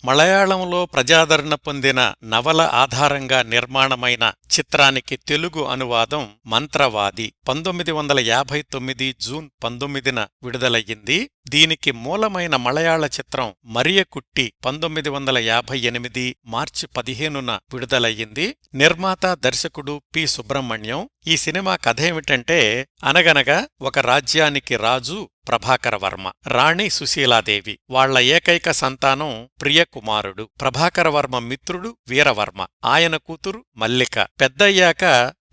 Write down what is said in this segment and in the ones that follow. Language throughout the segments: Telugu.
మలయాళంలో ప్రజాదరణ పొందిన నవల ఆధారంగా నిర్మాణమైన చిత్రానికి తెలుగు అనువాదం మంత్రవాది 1959 జూన్ 19న విడుదలయ్యింది. దీనికి మూలమైన మలయాళ చిత్రం మరియకుట్టి 1958 మార్చి 15న విడుదలయ్యింది. నిర్మాత దర్శకుడు పి. సుబ్రహ్మణ్యం. ఈ సినిమా కథేమిటంటే, అనగనగా ఒక రాజ్యానికి రాజు ప్రభాకరవర్మ, రాణి సుశీలాదేవి. వాళ్ల ఏకైక సంతానం ప్రియకుమారుడు. ప్రభాకరవర్మ మిత్రుడు వీరవర్మ, ఆయన కూతురు మల్లిక. పెద్దయ్యాక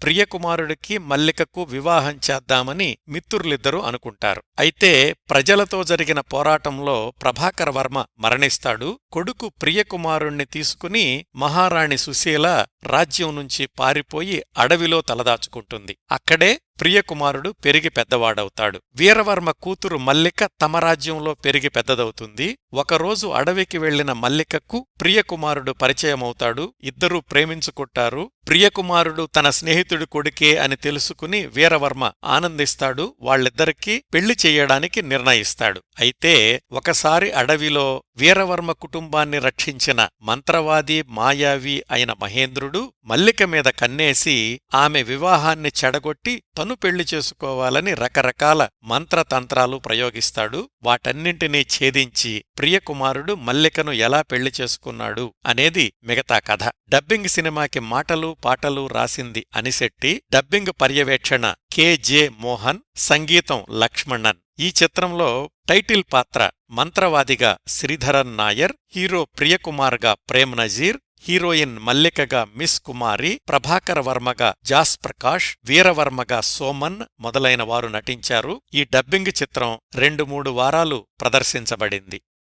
ప్రియకుమారుడికి మల్లికకు వివాహం చేద్దామని మిత్రులిద్దరూ అనుకుంటారు. అయితే ప్రజలతో జరిగిన పోరాటంలో ప్రభాకరవర్మ మరణిస్తాడు. కొడుకు ప్రియకుమారుణ్ణి తీసుకుని మహారాణి సుశీల రాజ్యం నుంచి పారిపోయి అడవిలో తలదాచుకుంటుంది. అక్కడే ప్రియకుమారుడు పెరిగి పెద్దవాడవుతాడు. వీరవర్మ కూతురు మల్లిక తమ రాజ్యంలో పెరిగి పెద్దదవుతుంది. ఒకరోజు అడవికి వెళ్లిన మల్లికకు ప్రియకుమారుడు పరిచయమవుతాడు. ఇద్దరూ ప్రేమించుకుంటారు. ప్రియకుమారుడు తన స్నేహితుడి కొడుకే అని తెలుసుకుని వీరవర్మ ఆనందిస్తాడు. వాళ్ళిద్దరికీ పెళ్లి చెయ్యడానికి నిర్ణయిస్తాడు. అయితే ఒకసారి అడవిలో వీరవర్మ కుటుంబాన్ని రక్షించిన మంత్రవాది మాయావి అయిన మహేంద్రుడు మల్లిక మీద కన్నేసి ఆమె వివాహాన్ని చెడగొట్టి తను పెళ్లి చేసుకోవాలని రకరకాల మంత్రతంత్రాలు ప్రయోగిస్తాడు. వాటన్నింటినీ ఛేదించి ప్రియకుమారుడు మల్లికను ఎలా పెళ్లి చేసుకున్నాడు అనేది మిగతా కథ. డబ్బింగ్ సినిమాకి మాటలు పాటలు రాసింది అనిశెట్టి. డబ్బింగ్ పర్యవేక్షణ కె.జె. మోహన్. సంగీతం లక్ష్మణన్. ఈ చిత్రంలో టైటిల్ పాత్ర మంత్రవాదిగా శ్రీధరన్ నాయర్, హీరో ప్రియకుమార్గా ప్రేమ్ నజీర్, హీరోయిన్ మల్లికగా మిస్ కుమారి, ప్రభాకరవర్మగా జాస్ ప్రకాష్, వీరవర్మగా సోమన్ మొదలైన వారు నటించారు. ఈ డబ్బింగ్ చిత్రం 2-3 వారాలు ప్రదర్శించబడింది.